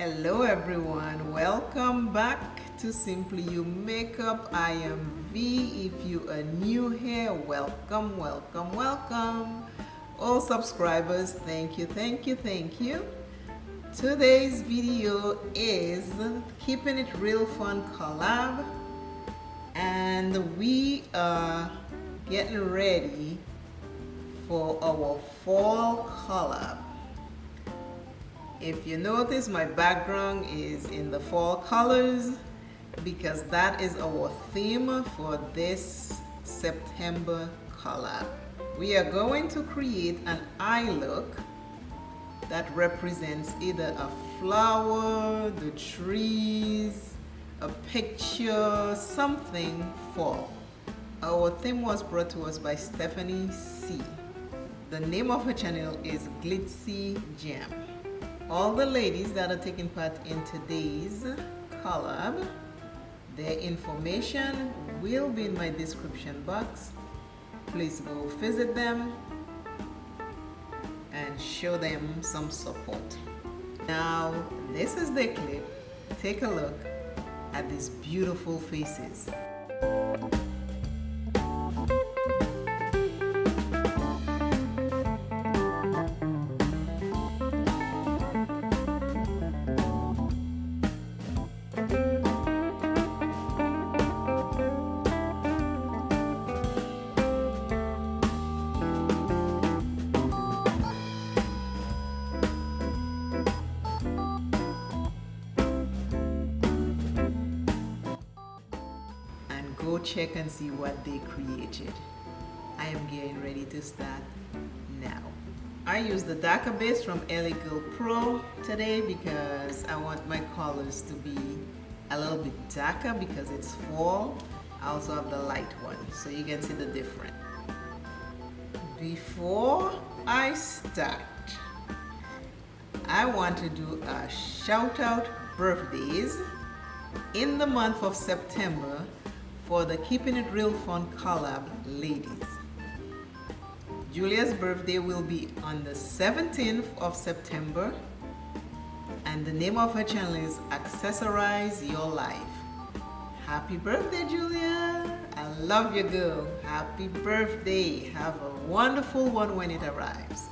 Hello everyone, welcome back to Simply You Makeup. I am V. If you are new here, welcome. All subscribers, thank you. Today's video is Keeping It Real Fun collab, and we are getting ready for our fall collab. If you notice, my background is in the fall colors because that is our theme for this September collab. We are going to create an eye look that represents either a flower, the trees, a picture, something fall. Our theme was brought to us by Stephanie C. The name of her channel is GLITZZY Jam. All the ladies that are taking part in today's collab, their information will be in my description box. Please go visit them and show them some support. Now, this is the clip. Take a look at these beautiful faces. Go check and see what they created. I am getting ready to start now. I use the darker base from LA Girl Pro today because I want my colors to be a little bit darker because it's fall. I also have the light one so you can see the difference. Before I start, I want to do a shout out birthdays in the month of September for the Keeping It Real Fun collab ladies. Julia's birthday will be on the 17th of September, and the name of her channel is Accessorize Your Life. Happy birthday, Julia! I love you, girl. Happy birthday. Have a wonderful one when it arrives.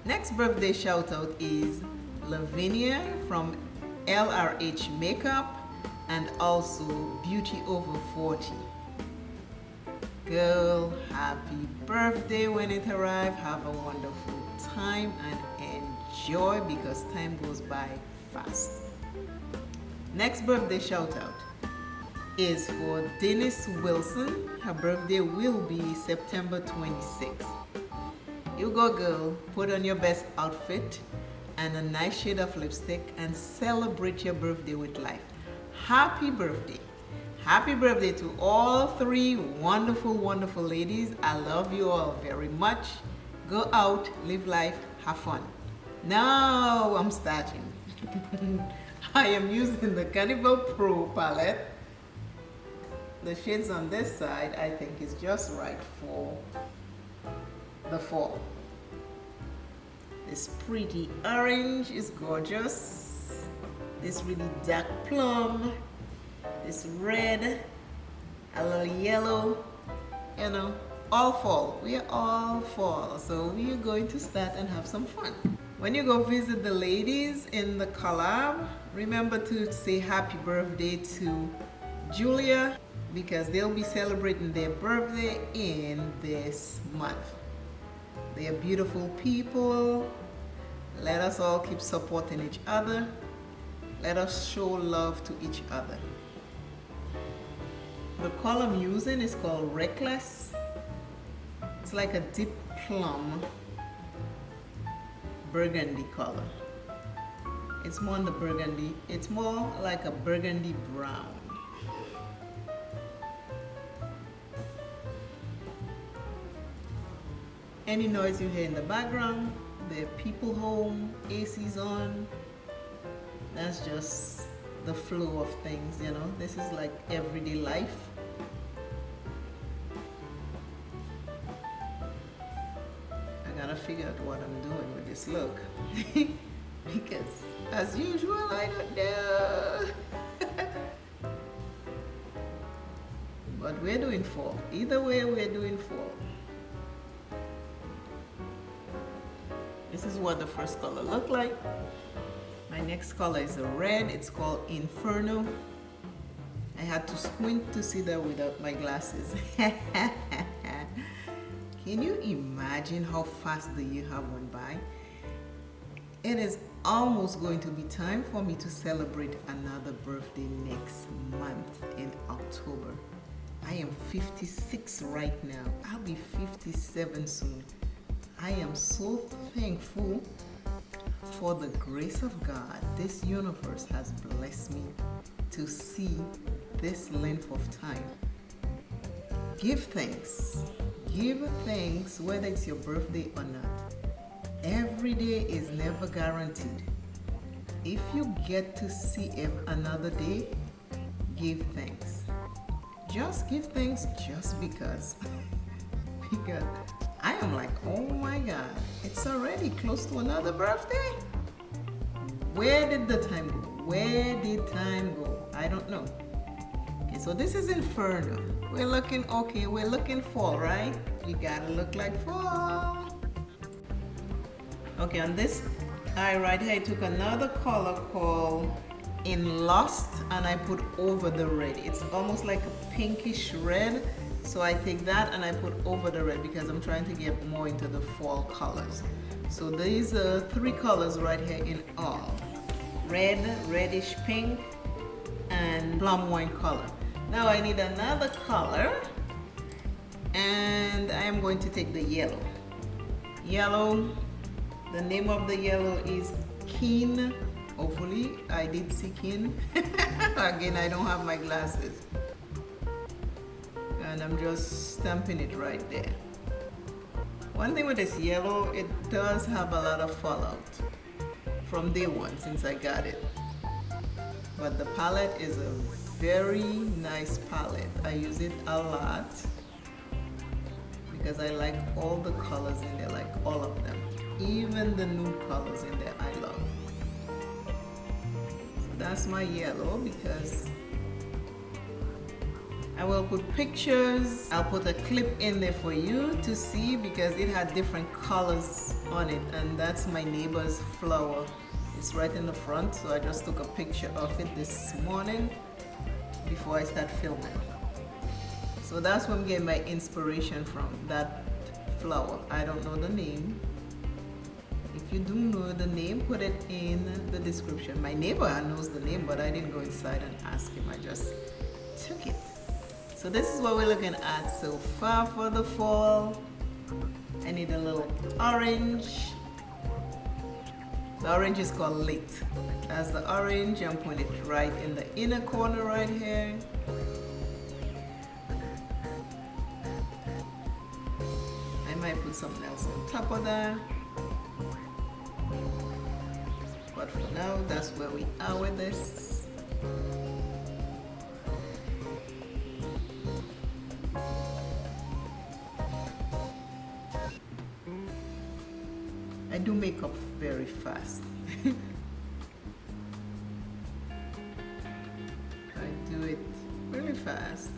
Next birthday shout out is Lavinia from LRH Makeup and also Beauty Over 40. Girl, happy birthday when it arrives. Have a wonderful time and enjoy because time goes by fast. Next birthday shout out is for Dennis Wilson. Her birthday will be September 26th. You go, girl. Put on your best outfit and a nice shade of lipstick and celebrate your birthday with life. Happy birthday. Happy birthday to all three wonderful ladies. I love you all very much. Go out, live life, have fun. Now I'm starting. I am using the Carnival Pro palette. The shades on this side I think is just right for the fall. This pretty orange is gorgeous. This really dark plum, this red, a little yellow, you know, all fall. We are all fall, so we are going to start and have some fun. When you go visit the ladies in the collab, remember to say happy birthday to Julia because they'll be celebrating their birthday in this month. They are beautiful people. Let us all keep supporting each other. Let us show love to each other. The color I'm using is called Reckless. It's like a deep plum burgundy color. It's more on the burgundy. It's more like a burgundy brown. Any noise you hear in the background, there are people home, AC's on. That's just the flow of things, you know. This is like everyday life. I gotta figure out what I'm doing with this look. because as usual, I don't know. But we're doing fall. Either way, we're doing fall. This is what the first color looked like. My next color is a red. It's called Inferno. I had to squint to see that without my glasses. Can you imagine how fast the year have went by? It is almost going to be time for me to celebrate another birthday next month in October. I am 56 right now. I'll be 57 soon. I am so thankful for the grace of God. This universe has blessed me to see this length of time. Give thanks. Give thanks whether it's your birthday or not. Every day is never guaranteed. If you get to see another day, give thanks. Just give thanks just because. Because I am like, oh my God, it's already close to another birthday. Where did the time go? Where did time go? I don't know. Okay, so this is Inferno. We're looking okay. We're looking fall, right? You gotta look like fall. Okay, on this eye right here, I took another color called In Lost and I put over the red. It's almost like a pinkish red. So I take that and I put over the red because I'm trying to get more into the fall colors. So these are 3 colors right here in all. Red, reddish pink, and plum wine color. Now I need another color and I am going to take the yellow. Yellow, the name of the yellow is Keen. Hopefully I did see Keen. Again, I don't have my glasses. And I'm just stamping it right there. One thing with this yellow, it does have a lot of fallout from day one since I got it. But the palette is a very nice palette. I use it a lot because I like all the colors in there, like all of them. Even the nude colors in there I love. So that's my yellow because I will put pictures. I'll put a clip in there for you to see because it had different colors on it, and that's my neighbor's flower. It's right in the front, so I just took a picture of it this morning before I start filming. So that's where I'm getting my inspiration from, that flower. I don't know the name. If you do know the name, put it in the description. My neighbor knows the name, but I didn't go inside and ask him. I just took it. So this is what we're looking at so far for the fall. I need a little orange. The orange is called Lit. That's the orange. I'm putting it right in the inner corner right here. I might put something else on top of that. But for now, that's where we are with this. I do makeup very fast. I do it really fast.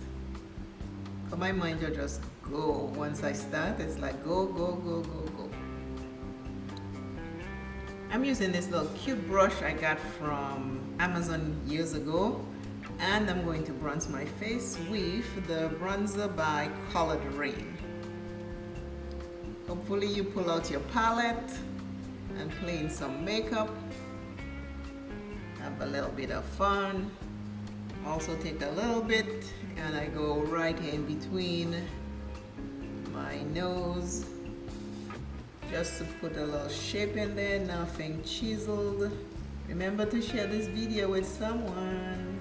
But my mind will just go. Once I start, it's like go, go, go, go, go. I'm using this little cute brush I got from Amazon years ago. And I'm going to bronze my face with the bronzer by COLLAB. Hopefully you pull out your palette and play in some makeup. Have a little bit of fun. Also take a little bit and I go right in between my nose. Just to put a little shape in there, nothing chiseled. Remember to share this video with someone.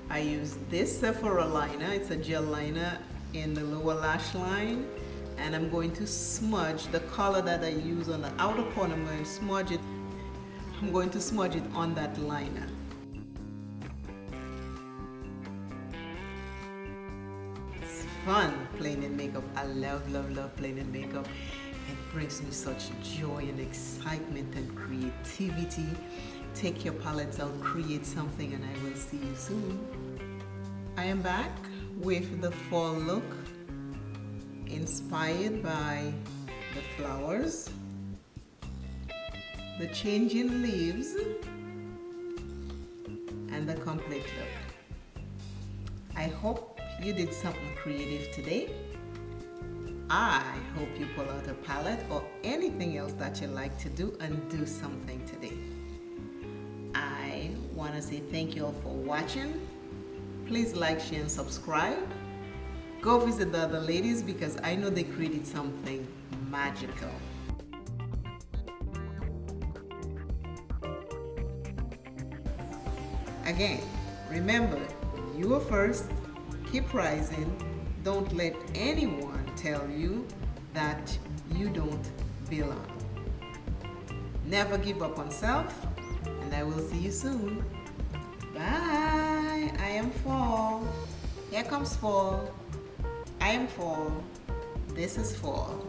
I use this Sephora liner. It's a gel liner in the lower lash line. And I'm going to smudge the color that I use on the outer corner. I'm going to smudge it. I'm going to smudge it on that liner. It's fun playing in makeup. I love, love, love playing in makeup. It brings me such joy and excitement and creativity. creativity. Take your palettes out, create something, and I will see you soon. I am back with the fall look inspired by the flowers, the changing leaves, and the complete look. I hope you did something creative today. I hope you pull out a palette or anything else that you like to do and do something today. I want to say thank you all for watching. Please like, share, and subscribe. Go visit the other ladies because I know they created something magical. Again, remember, you are first. Keep rising. Don't let anyone tell you that you don't belong. Never give up on self, and I will see you soon. Bye. I am fall. Here comes fall. I am fall. This is fall.